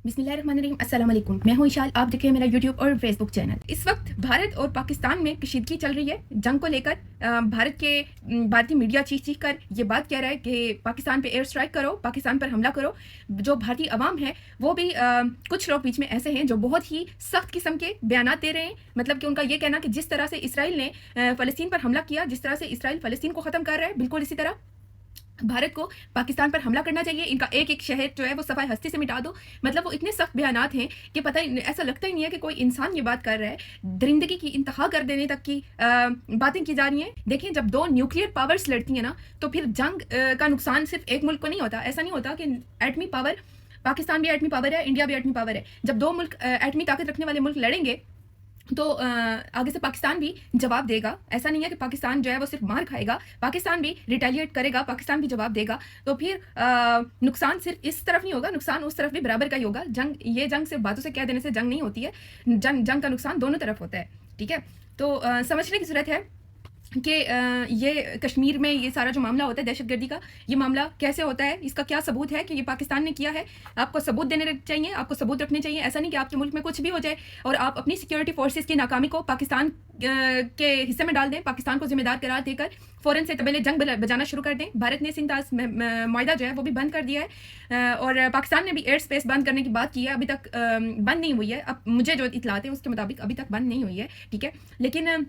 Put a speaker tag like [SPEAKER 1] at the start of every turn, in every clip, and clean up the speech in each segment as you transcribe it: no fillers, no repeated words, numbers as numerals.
[SPEAKER 1] बिस्मिल्लाहिर्रहमानिर्रहीम, अस्सलाम वालेकुम। मैं हूं इशाल, आप देखें मेरा यूट्यूब और फेसबुक चैनल। इस वक्त भारत और पाकिस्तान में कशीदगी चल रही है जंग को लेकर। भारतीय मीडिया चीख कर ये बात कह रहा है कि पाकिस्तान पे एयर स्ट्राइक करो, पाकिस्तान पर हमला करो। जो भारतीय अवाम है वो भी कुछ लोग बीच में ऐसे हैं जो बहुत ही सख्त किस्म के बयान दे रहे हैं। मतलब कि उनका ये कहना कि जिस तरह से इसराइल ने फ़लस्तीन पर हमला किया, जिस तरह से इसराइल फ़लस्तीन को ख़त्म कर रहा है, बिल्कुल इसी तरह भारत को पाकिस्तान पर हमला करना चाहिए। इनका एक एक शहर जो है वो सफाई हस्ती से मिटा दो। मतलब वो इतने सख्त बयानात हैं कि पता ही ऐसा लगता ही नहीं है कि कोई इंसान ये बात कर रहा है। दरिंदगी की इंतहा कर देने तक की बातें की जा रही हैं। देखें, जब दो न्यूक्लियर पावर्स लड़ती हैं ना, तो फिर जंग का नुकसान सिर्फ एक मुल्क को नहीं होता। ऐसा नहीं होता कि एटमी पावर, पाकिस्तान भी एटमी पावर है, इंडिया भी एटमी पावर है। जब दो मुल्क एटमी ताकत रखने वाले मुल्क लड़ेंगे तो आगे से पाकिस्तान भी जवाब देगा। ऐसा नहीं है कि पाकिस्तान जो है वो सिर्फ मार खाएगा, पाकिस्तान भी रिटेलिएट करेगा, पाकिस्तान भी जवाब देगा। तो फिर नुकसान सिर्फ इस तरफ नहीं होगा, नुकसान उस तरफ भी बराबर का ही होगा। ये जंग सिर्फ बातों से कह देने से जंग नहीं होती है। जंग का नुकसान दोनों तरफ होता है। ठीक है, तो समझने की ज़रूरत है कि ये कश्मीर में ये सारा जो मामला होता है दहशतगर्दी का, ये मामला कैसे होता है, इसका क्या सबूत है कि ये पाकिस्तान ने किया है। आपको सबूत देने चाहिए, आपको सबूत रखने चाहिए। ऐसा नहीं कि आपके मुल्क में कुछ भी हो जाए और आप अपनी सिक्योरिटी फोर्सेस की नाकामी को पाकिस्तान के हिस्से में डाल दें, पाकिस्तान को जिम्मेदार करार देकर फ़ौरन से तबेले जंग बजाना शुरू कर दें। भारत ने सिंताज माहिदा जो है वो भी बंद कर दिया है और पाकिस्तान ने भी एयर स्पेस बंद करने की बात की है। अभी तक बंद नहीं हुई है। अब मुझे जो इतलात है उसके मुताबिक अभी तक बंद नहीं हुई है। ठीक है, लेकिन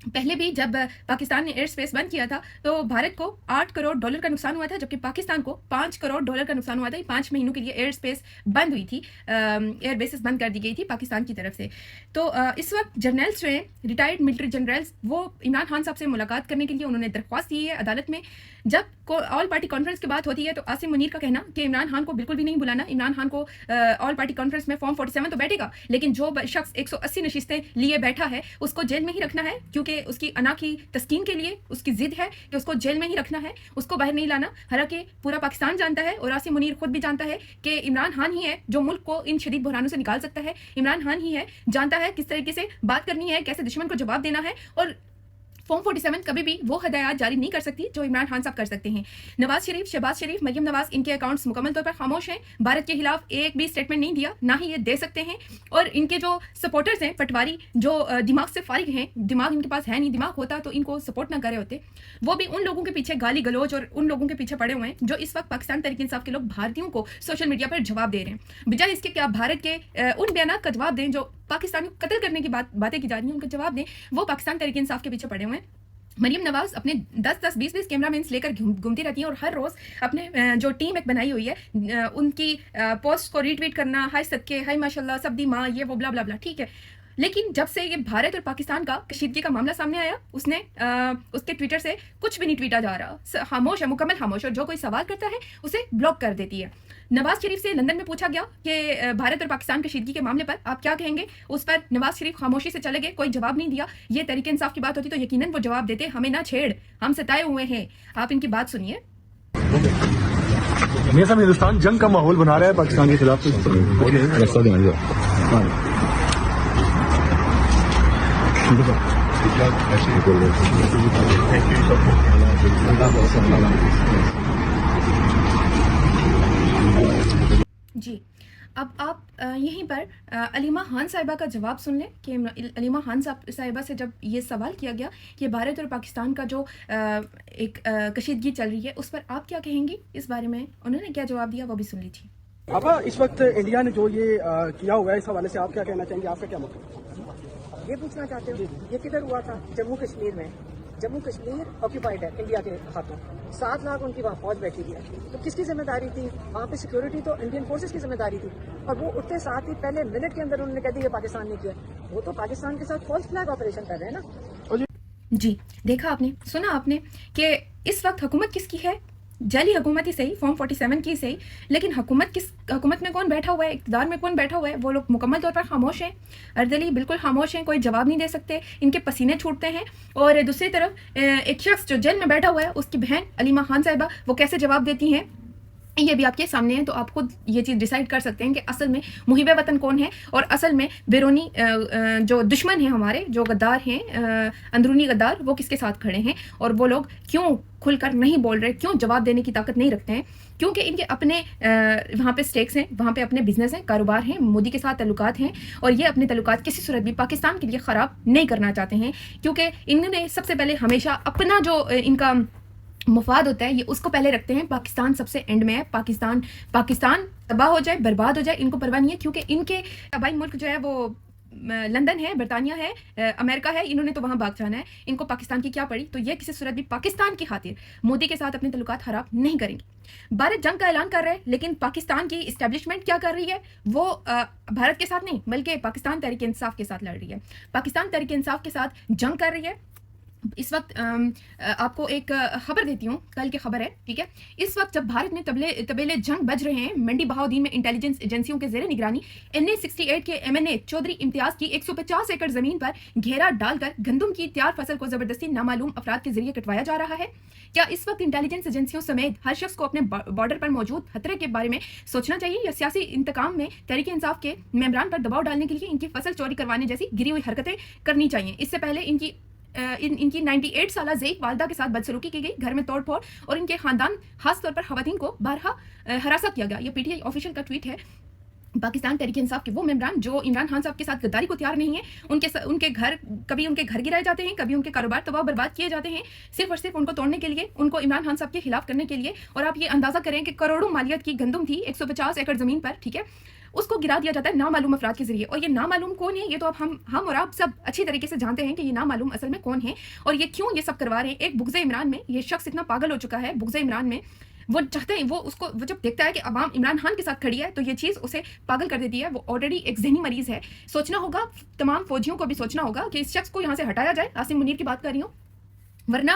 [SPEAKER 1] पहले भी जब पाकिस्तान ने एयर स्पेस बंद किया था तो भारत को $8 करोड़ का नुकसान हुआ था, जबकि पाकिस्तान को $5 करोड़ का नुकसान हुआ था। 5 महीनों के लिए एयर स्पेस बंद हुई थी, एयर बेसिस बंद कर दी गई थी पाकिस्तान की तरफ से। तो इस वक्त जर्नल्स जो हैं, रिटायर्ड मिलिट्री जनरल्स, वो इमरान खान साहब से मुलाकात करने के लिए उन्होंने दरख्वास्त दी है अदालत में। जब ऑल पार्टी कॉन्फ्रेंस की बात होती है तो आसिम मुनीर का कहना कि इमरान खान को बिल्कुल भी नहीं बुलाना। इमरान खान को ऑल पार्टी कॉन्फ्रेंस में फॉर्म 47 तो बैठेगा, लेकिन जो शख्स 180 नशिस्तें लिए बैठा है उसको जेल में ही रखना है, क्योंकि उसकी अना की तस्कीन के लिए उसकी जिद है कि उसको जेल में ही रखना है, उसको बाहर नहीं लाना। हालांकि पूरा पाकिस्तान जानता है और आसिम मुनीर खुद भी जानता है कि इमरान खान ही है जो मुल्क को इन शदीद बहरानों से निकाल सकता है। इमरान खान ही है, जानता है किस तरीके से बात करनी है, कैसे दुश्मन को जवाब देना है। और फॉर्म 47 कभी भी वो हदायत जारी नहीं कर सकती जो इमरान खान साहब कर सकते हैं। नवाज शरीफ, शहबाज शरीफ, मरियम नवाज, इनके अकाउंट्स मुकम्मल तौर पर खामोश हैं। भारत के खिलाफ एक भी स्टेटमेंट नहीं दिया, ना ही ये दे सकते हैं। और इनके जो सपोर्टर्स हैं पटवारी, जो दिमाग से फारिग हैं, दिमाग इनके पास है नहीं, दिमाग होता तो इनको सपोर्ट ना करे होते। वो भी उन लोगों के पीछे गाली गलोच और उन लोगों के पीछे पड़े हुए हैं जो इस वक्त पाकिस्तान तहरीक इंसाफ के लोग भारतीयों को सोशल मीडिया पर जवाब दे रहे हैं, बजाय इसके कि आप भारत के उन बयान का जवाब दें जो पाकिस्तान को कत्ल करने की बातें की जा रही हैं, उनका जवाब दें। वो पाकिस्तान तहरीक इंसाफ के पीछे पड़े हुए हैं। मरियम नवाज अपने 10-10, 20-20 कैमरामैन्स लेकर घूमती रहती हैं और हर रोज़ अपने जो टीम एक बनाई हुई है उनकी पोस्ट को रीट्वीट करना, हाय सदके, हाय माशाल्लाह, सबदी माँ, ये वो ब्ला ब्ला ब्ला। ठीक है, लेकिन जब से ये भारत और पाकिस्तान का कशीदगी का मामला सामने आया, उसने उसके ट्विटर से कुछ भी नहीं ट्वीटा जा रहा, खामोश है, मुकम्मल खामोश। और जो कोई सवाल करता है उसे ब्लॉक कर देती है। नवाज शरीफ से लंदन में पूछा गया कि भारत और पाकिस्तान कशीदगी के मामले पर आप क्या कहेंगे, उस पर नवाज शरीफ खामोशी से चले गए, कोई जवाब नहीं दिया। ये तहरीक इंसाफ की बात होती तो यकीनन वो जवाब देते, हमें ना छेड़, हम सताए हुए हैं। आप इनकी बात सुनिए।
[SPEAKER 2] हिंदुस्तान जंग का माहौल बना रहा है पाकिस्तान के खिलाफ।
[SPEAKER 1] जी, अब आप यहीं पर अलीमा खान साहिबा का जवाब सुन लें कि अलीमा खान साहिबा से जब ये सवाल किया गया कि भारत और पाकिस्तान का जो एक कशीदगी चल रही है उस पर आप क्या कहेंगी, इस बारे में उन्होंने क्या जवाब दिया वो भी सुन लीजिए।
[SPEAKER 3] आपा, इस वक्त इंडिया ने जो ये किया हुआ है, इस हवाले से आप क्या कहना चाहेंगे, आपका क्या मतलब?
[SPEAKER 4] ये पूछना चाहते हो ये किधर हुआ था? जम्मू कश्मीर में। जम्मू कश्मीर ऑक्यूपाइड है इंडिया के हाथों, 7 लाख उनकी वहाँ फौज बैठी हुई है। तो किसकी जिम्मेदारी थी वहाँ पे? सिक्योरिटी तो इंडियन फोर्सेस की जिम्मेदारी थी। और वो उठते साथ ही पहले मिनट के अंदर उन्होंने कह दिया पाकिस्तान ने किया। वो तो पाकिस्तान के साथ फॉल्स फ्लैग ऑपरेशन कर रहे हैं ना।
[SPEAKER 1] जी, देखा आपने, सुना आपने कि इस वक्त हुकूमत किसकी है? जाली हुकूमत ही सही, फॉर्म 47 की सही, लेकिन हुकूमत में कौन बैठा हुआ है, इक़्तिदार में कौन बैठा हुआ है? वो लोग मुकम्मल तौर पर खामोश हैं, अर्दली बिल्कुल खामोश हैं, कोई जवाब नहीं दे सकते, इनके पसीने छूटते हैं। और दूसरी तरफ एक शख्स जो जेल में बैठा हुआ है, उसकी बहन अलीमा खान साहिबा, वो कैसे जवाब देती हैं یہ بھی آپ کے سامنے ہے، تو آپ خود یہ چیز ڈیسائیڈ کر سکتے ہیں کہ اصل میں محب وطن کون ہے اور اصل میں بیرونی جو دشمن ہیں ہمارے، جو غدار ہیں، اندرونی غدار، وہ کس کے ساتھ کھڑے ہیں، اور وہ لوگ کیوں کھل کر نہیں بول رہے، کیوں جواب دینے کی طاقت نہیں رکھتے ہیں، کیونکہ ان کے اپنے وہاں پہ سٹیکس ہیں، وہاں پہ اپنے بزنس ہیں، کاروبار ہیں، مودی کے ساتھ تعلقات ہیں، اور یہ اپنے تعلقات کسی صورت بھی پاکستان کے لیے خراب نہیں کرنا چاہتے ہیں، کیونکہ انہوں نے سب سے پہلے ہمیشہ اپنا جو ان کا مفاد ہوتا ہے، یہ اس کو پہلے رکھتے ہیں۔ پاکستان سب سے اینڈ میں ہے، پاکستان تباہ ہو جائے، برباد ہو جائے، ان کو پرواہ نہیں ہے، کیونکہ ان کے آبائی ملک جو ہے وہ لندن ہے، برطانیہ ہے، امریکہ ہے، انہوں نے تو وہاں بھاگ جانا ہے، ان کو پاکستان کی کیا پڑی؟ تو یہ کسی صورت بھی پاکستان کی خاطر مودی کے ساتھ اپنے تعلقات خراب نہیں کریں گے۔ بھارت جنگ کا اعلان کر رہا ہے، لیکن پاکستان کی اسٹیبلشمنٹ کیا کر رہی ہے؟ وہ بھارت کے ساتھ نہیں بلکہ پاکستان تحریک انصاف کے ساتھ لڑ رہی ہے، پاکستان تحریک انصاف کے ساتھ جنگ کر رہی ہے۔ اس وقت آپ کو ایک خبر دیتی ہوں، کل کی خبر ہے، ٹھیک ہے؟ اس وقت جب بھارت میں طبیلے جنگ بج رہے ہیں، منڈی بہاؤدین میں انٹیلیجنس ایجنسیوں کے زیر نگرانی NA-68 کے MNA چودھری امتیاز کی 150 ایکڑ زمین پر گھیرا ڈال کر گندم کی تیار فصل کو زبردستی نامعلوم افراد کے ذریعے کٹوایا جا رہا ہے۔ کیا اس وقت انٹیلیجنس ایجنسیوں سمیت ہر شخص کو اپنے بارڈر پر موجود خطرے کے بارے میں سوچنا چاہیے، یا سیاسی انتقام میں تحریک انصاف کے ممبران پر دباؤ ڈالنے کے لیے ان کی فصل چوری کروانے جیسی گری ہوئی حرکتیں کرنی چاہیے؟ اس سے پہلے ان کی 98 سالہ ضعیف والدہ کے ساتھ بدسلوکی کی گئی، گھر میں توڑ پھوڑ، اور ان کے خاندان خاص طور پر خواتین کو بارہا ہراساں کیا گیا۔ یہ PTI آفیشیل کا ٹویٹ ہے۔ پاکستان تحریک انصاف کے وہ ممبران جو عمران خان صاحب کے ساتھ غداری کو تیار نہیں ہیں، ان کے گھر کبھی ان کے گھر گرائے جاتے ہیں، کبھی ان کے کاروبار تباہ برباد کیے جاتے ہیں، صرف اور صرف ان کو توڑنے کے لیے، ان کو عمران خان صاحب کے خلاف کرنے کے لیے۔ اور آپ یہ اندازہ کریں کہ کروڑوں مالیت کی گندم تھی 150 ایکڑ زمین پر، ٹھیک ہے، اس کو گرا دیا جاتا ہے نامعلوم افراد کے ذریعے۔ اور یہ نامعلوم کون ہے؟ یہ تو اب ہم اور آپ سب اچھی طریقے سے جانتے ہیں کہ یہ نامعلوم اصل میں کون ہے، اور یہ کیوں یہ سب کروا رہے ہیں۔ ایک بغض عمران میں یہ شخص اتنا پاگل ہو چکا ہے، بغض عمران میں وہ چاہتے ہیں، وہ جب دیکھتا ہے کہ عوام عمران خان کے ساتھ کھڑی ہے تو یہ چیز اسے پاگل کر دیتی ہے۔ وہ آلریڈی ایک ذہنی مریض ہے۔ سوچنا ہوگا، تمام فوجیوں کو بھی سوچنا ہوگا کہ اس شخص کو یہاں سے ہٹایا جائے۔ عاصم منیر کی بات کر رہی ہوں، ورنہ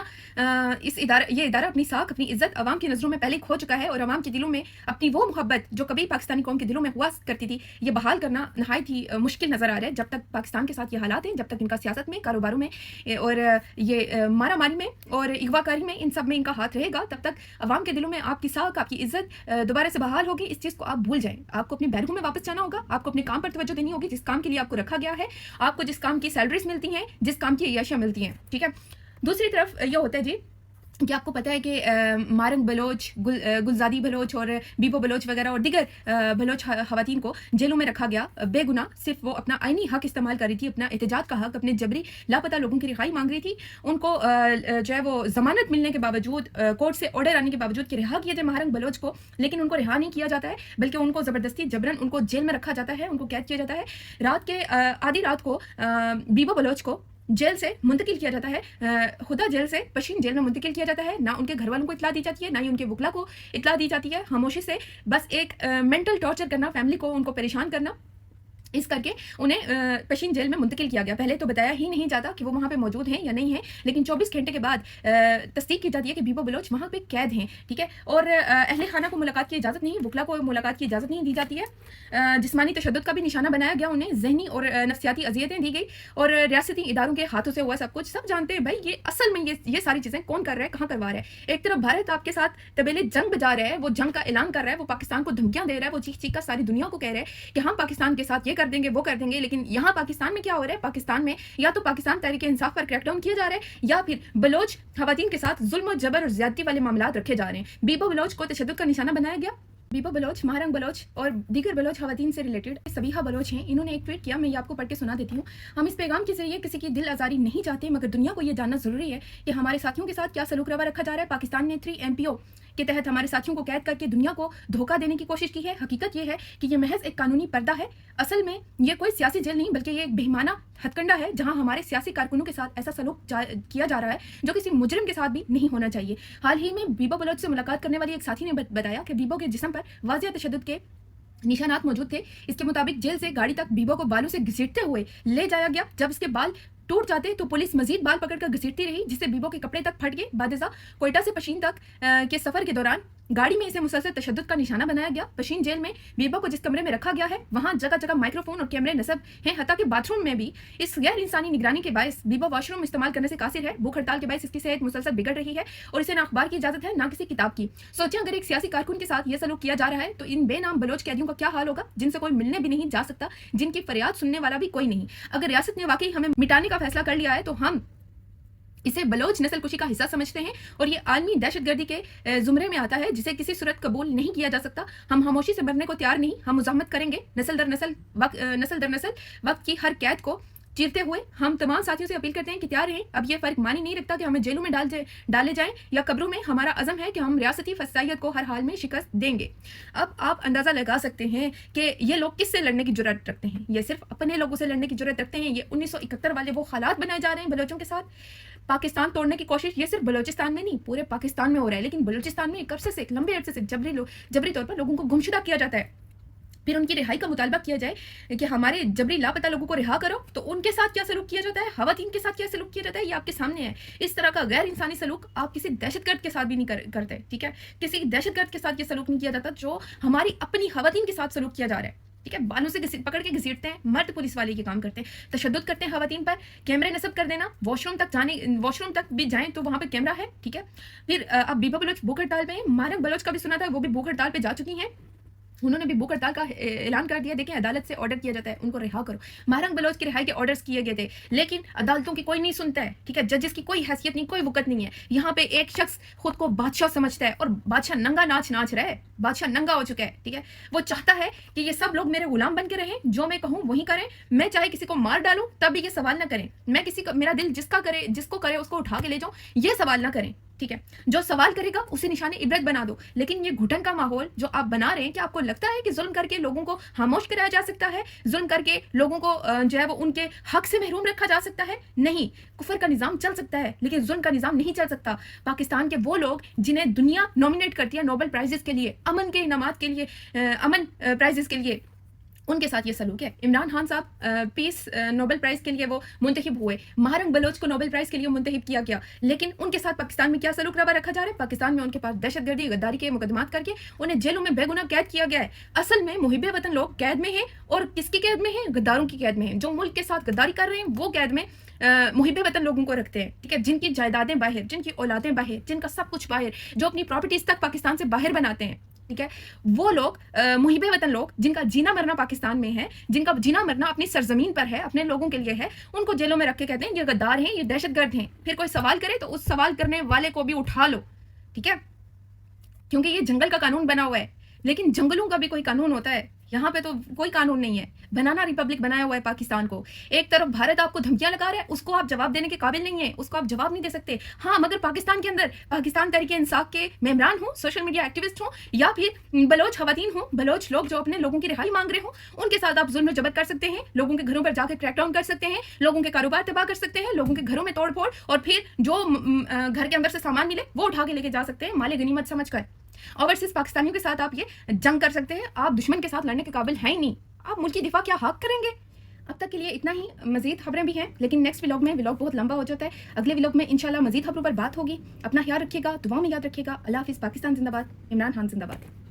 [SPEAKER 1] یہ ادارہ اپنی ساکھ، اپنی عزت عوام کی نظروں میں پہلے کھو چکا ہے، اور عوام کے دلوں میں اپنی وہ محبت جو کبھی پاکستانی قوم کے دلوں میں ہوا کرتی تھی، یہ بحال کرنا نہایت ہی مشکل نظر آ رہا ہے۔ جب تک پاکستان کے ساتھ یہ حالات ہیں، جب تک ان کا سیاست میں، کاروباروں میں، اور یہ مارا ماری میں اور اغوا کاری میں، ان سب میں ان کا ہاتھ رہے گا، تب تک عوام کے دلوں میں آپ کی ساکھ، آپ کی عزت دوبارہ سے بحال ہوگی۔ اس چیز کو آپ بھول جائیں۔ آپ کو اپنے بیرگوں میں واپس جانا ہوگا، آپ کو اپنے کام پر توجہ دینی ہوگی، جس کام کے لیے آپ کو رکھا گیا ہے، آپ کو جس کام کی سیلریز ملتی ہیں، جس کام کی عیاشیاں ملتی ہیں، ٹھیک ہے؟ دوسری طرف یہ ہوتا ہے جی کہ آپ کو پتہ ہے کہ مارنگ بلوچ، گلزادی بلوچ اور بیبو بلوچ وغیرہ اور دیگر بلوچ خواتین کو جیلوں میں رکھا گیا بے گناہ، صرف وہ اپنا آئینی حق استعمال کر رہی تھی، اپنا احتجاج کا حق، اپنے جبری لاپتہ لوگوں کی رہائی مانگ رہی تھی۔ ان کو جو ہے وہ ضمانت ملنے کے باوجود، کورٹ سے آرڈر آنے کے باوجود کہ رہا کیا جائے مہرنگ بلوچ کو، لیکن ان کو رہا نہیں کیا جاتا ہے، بلکہ ان کو زبردستی جبرن ان کو جیل میں رکھا جاتا ہے، ان کو قید کیا جاتا ہے۔ رات کے آدھی رات کو بیبو بلوچ کو جیل سے منتقل کیا جاتا ہے، خدا جیل سے پشین جیل میں منتقل کیا جاتا ہے۔ نہ ان کے گھر والوں کو اطلاع دی جاتی ہے، نہ ہی ان کے وکلا کو اطلاع دی جاتی ہے، خاموشی سے بس ایک مینٹل ٹارچر کرنا، فیملی کو ان کو پریشان کرنا، اس کر کے انہیں پشین جیل میں منتقل کیا گیا۔ پہلے تو بتایا ہی نہیں جاتا کہ وہ وہاں پہ موجود ہیں یا نہیں ہیں، لیکن 24 گھنٹے کے بعد تصدیق کی جاتی ہے کہ بیبو بلوچ وہاں پہ قید ہیں، ٹھیک ہے؟ اور اہل خانہ کو ملاقات کی اجازت نہیں، وکلا کو ملاقات کی اجازت نہیں دی جاتی ہے۔ جسمانی تشدد کا بھی نشانہ بنایا گیا انہیں، ذہنی اور نفسیاتی اذیتیں دی گئی، اور ریاستی اداروں کے ہاتھوں سے ہوا سب کچھ سب جانتے ہیں بھائی۔ یہ اصل میں یہ ساری چیزیں کون کر رہا ہے، کہاں کروا رہا ہے؟ ایک طرف بھارت آپ کے ساتھ طبیلے جنگ بجا رہا ہے، وہ جنگ کا اعلان کر رہا ہے، وہ پاکستان کو دھمکیاں دے رہا ہے، وہ چیخ چیخ کر ساری دنیا کو کہہ رہا ہے کہ ہم پاکستان کے ساتھ یہ کر دیں گے، وہ کر دیں گے، لیکن یہاں پاکستان میں کیا ہو رہا ہے؟ پاکستان میں یا تو پاکستان تحریک انصاف پر کریک ڈاؤن کیا جا رہا ہے، یا پھر بلوچ خواتین کے ساتھ ظلم و جبر اور زیادتی والے معاملات رکھے جا رہے ہیں۔ بیبو بلوچ کو تشدد کا نشانہ بنایا گیا۔ بیبو بلوچ، مہرنگ بلوچ اور دیگر بلوچ خواتین سے ریلیٹڈ سبیحہ بلوچ ہیں، انہوں نے ایک ٹویٹ کیا، میں یہ آپ کو پڑھ کے سنا دیتی ہوں۔ ہم اس پیغام کے ذریعے کسی کی دل آزاری نہیں چاہتے، مگر دنیا کو یہ جاننا ضروری ہے کہ ہمارے ساتھیوں کے ساتھ کیا سلوک روا رکھا جا رہا ہے۔ پاکستان نے 3 MPO کے تحت ہمارے ساتھیوں کو قید کر کے دنیا کو دھوکہ دینے کی کوشش کی ہے۔ حقیقت یہ ہے کہ یہ محض ایک قانونی پردہ ہے، اصل میں یہ کوئی سیاسی جیل نہیں بلکہ یہ ایک بہیمانہ ہتھ کنڈا ہے، جہاں ہمارے سیاسی کارکنوں کے ساتھ ایسا سلوک کیا جا رہا ہے جو کسی مجرم کے ساتھ بھی نہیں ہونا چاہیے۔ حال ہی میں بیبو بلوچ سے ملاقات کرنے والی ایک ساتھی نے بتایا کہ بیبو کے جسم پر واضح تشدد کے نشانات موجود تھے۔ اس کے مطابق جیل سے گاڑی تک بیبو کو بالوں سے گھسیٹتے ہوئے لے جایا گیا۔ جب اس کے بال ٹوٹ جاتے تو پولیس مزید بال پکڑ کر گھسیٹتی رہی، جس سے بیبو کے کپڑے تک پھٹ گئے۔ بعد ازاں کوئٹہ سے پشین تک کے سفر کے دوران गाड़ी में इसे मुसलसल तशद्दुद का निशाना बनाया गया। पशीन जेल में बीबा को जिस कमरे में रखा गया है वहाँ जगह जगह माइक्रोफोन और कैमरे नस्ब हैं, हत्ता कि बाथरूम में भी। इस गैर इंसानी निगरानी के बायस बीबा वॉशरूम इस्तेमाल करने से कासिर है। भूख हड़ताल के बायस इसकी सेहत मुसलसल बिगड़ रही है और इसे ना अखबार की इजाजत है ना किसी किताब की। सोचिए अगर एक सियासी कारकुन के साथ यह सलूक किया जा रहा है तो इन बेनाम बलोच कैदियों का क्या हाल होगा, जिनसे कोई मिलने भी नहीं जा सकता, जिनकी फरियाद सुनने वाला भी कोई नहीं। अगर रियासत ने वाकई हमें मिटाने का फैसला कर लिया है तो हम इसे बलोच नस्ल कुशी का हिस्सा समझते हैं और ये आलमी दहशतगर्दी के जुमरे में आता है जिसे किसी सूरत कबूल नहीं किया जा सकता। हम खामोशी से मरने को तैयार नहीं, हम मुजाहमत करेंगे। नस्ल दर नस्ल वक्त की हर कैद को चीरते हुए हम तमाम साथियों से अपील करते हैं कि तैयार रहें। अब ये फर्क मानी नहीं रखता कि हमें जेलों में डाले जाएं या कब्रों में। हमारा अज़म है कि हम रियासती फसाइयत को हर हाल में शिकस्त देंगे। अब आप अंदाज़ा लगा सकते हैं कि ये लोग किससे लड़ने की जुर्रत रखते हैं। ये सिर्फ अपने लोगों से लड़ने की जुर्रत रखते हैं। ये 1971 वाले वो हालात बनाए जा रहे हैं बलोचों के साथ। पाकिस्तान तोड़ने की कोशिश ये सिर्फ बलोचिस्तान में नहीं पूरे पाकिस्तान में हो रहा है। लेकिन बलोचिस्तान में एक अरसे से, एक लंबे अरसे से जबरी तौर पर लोगों को गुमशुदा किया जाता है। फिर उनकी रिहाई का मुतालबा किया जाए कि हमारे जबरी लापता लोगों को रिहा करो, तो उनके साथ क्या सलूक किया जाता है, खवातीन के साथ क्या सलूक किया जाता है, ये आपके सामने है। इस तरह का गैर इंसानी सलूक आप किसी दहशतगर्द के साथ भी नहीं करते, ठीक है। किसी दहशतगर्द के साथ ये सलूक नहीं किया जाता जो हमारी अपनी खवातीन के साथ सलूक किया जा रहा है, ठीक है। बालों से पकड़ के घसीटते हैं, मर्द पुलिस वाले के काम करते हैं, तशद्दुद करते हैं खवातीन पर, कैमरे नस्ब कर देना, वॉशरूम तक भी जाएं तो वहां पे कैमरा है, ठीक है। फिर अब बीबा बलोच भूख हड़ताल पे, मारंग बलोच का भी सुना था, वो भी भूख हड़ताल पे जा चुकी हैं। उन्होंने भी भूख हड़ताल का ऐलान कर दिया। देखें, अदालत से ऑर्डर किया जाता है उनको रिहा करो। मारंग बलोच की रिहाई के ऑर्डर्स किए गए थे, लेकिन अदालतों की कोई नहीं सुनता है, ठीक है। जजेस की कोई हैसियत नहीं, कोई वक़्त नहीं है। यहाँ पे एक शख्स खुद को बादशाह समझता है और बादशाह नंगा नाच रहा है, बादशाह नंगा हो चुका है, ठीक है। वो चाहता है कि ये सब लोग मेरे गुलाम बन के रहें, जो मैं कहूँ वही करें। मैं चाहे किसी को मार डालूं तब भी ये सवाल ना करें। मैं मेरा दिल जिसको करे उसको उठा के ले जाऊं, ये सवाल ना करें, ठीक है। जो सवाल करेगा उसे निशाने इबरत बना दो। लेकिन ये घुटन का माहौल जो आप बना रहे हैं, कि आपको लगता है कि जुल्म करके लोगों को खामोश कराया जा सकता है, जुल्म करके लोगों को जो है वो उनके हक से महरूम रखा जा सकता है? नहीं, कुफर का निज़ाम चल सकता है लेकिन जुल्म का निज़ाम नहीं चल सकता। पाकिस्तान के वो लोग जिन्हें दुनिया नॉमिनेट करती है नोबेल प्राइजेस के लिए, अमन के इनामात के लिए, अमन प्राइजेस के लिए, उनके साथ ये सलूक है। इमरान खान साहब पीस नोबेल प्राइज़ के लिए वो मुंतखब हुए, महारंग बलोच को नोबेल प्राइज़ के लिए मुंतखब किया गया, लेकिन उनके साथ पाकिस्तान में क्या सलूक रवा रखा जा रहा है? पाकिस्तान में उनके पास दहशतगर्दी, गद्दारी के मुकदमात करके उन्हें जेलों में बेगुनाह कैद किया गया है। असल में मुहिब वतन लोग कैद में हैं, और किसकी कैद में हैं? गद्दारों की कैद में हैं। जो मुल्क के साथ गद्दारी कर रहे हैं वो कैद में मुहिब वतन लोगों को रखते हैं, ठीक है। जिनकी जायदादें बाहर, जिनकी औलादें बाहर, जिनका सब कुछ बाहर, जो अपनी प्रॉपर्टीज तक पाकिस्तान से बाहर बनाते हैं, ठीक है। वो लोग मुहिबे वतन लोग जिनका जीना मरना पाकिस्तान में है, जिनका जीना मरना अपनी सरजमीन पर है, अपने लोगों के लिए है, उनको जेलों में रख के कहते हैं ये गद्दार हैं, ये दहशतगर्द हैं। फिर कोई सवाल करे तो उस सवाल करने वाले को भी उठा लो, ठीक है, क्योंकि ये जंगल का कानून बना हुआ है। लेकिन जंगलों का भी कोई कानून होता है, यहाँ पे तो कोई कानून नहीं है। बनाना रिपब्लिक बनाया हुआ है पाकिस्तान को। एक तरफ भारत आपको धमकियां लगा रहा है, उसको आप जवाब देने के काबिल नहीं है, उसको आप जवाब नहीं दे सकते। हाँ, मगर पाकिस्तान के अंदर पाकिस्तान तहरीक इंसाफ के मेंबरान हो, सोशल मीडिया एक्टिविस्ट हो, या फिर बलोच खवातीन हो, बलोच लोग जो अपने लोगों की रिहाई मांग रहे हो, उनके साथ आप जुल्म जबर कर सकते हैं, लोगों के घरों पर जाकर क्रैकडाउन कर सकते हैं, लोगों के कारोबार तबाह कर सकते हैं, लोगों के घरों में तोड़ फोड़, और फिर जो घर के अंदर से सामान मिले वो उठा के लेके जा सकते हैं माले गनीमत समझ कर। ओवरसीज पाकिस्तानियों के साथ आप ये जंग कर सकते हैं। आप दुश्मन के साथ लड़ने के काबिल हैं ही नहीं। आप मुल्क की दिफा क्या हक करेंगे? अब तक के लिए इतना ही। मजीद खबरें भी हैं, लेकिन नेक्स्ट व्लॉग में, व्लॉग बहुत लंबा हो जाता है, अगले व्लॉग में इंशाल्लाह मजीद खबरों पर बात होगी। अपना ख्याल रखिएगा, दुआ में याद रखिएगा। अल्लाह हाफिज़। पाकिस्तान जिंदाबाद। इमरान खान जिंदाबाद।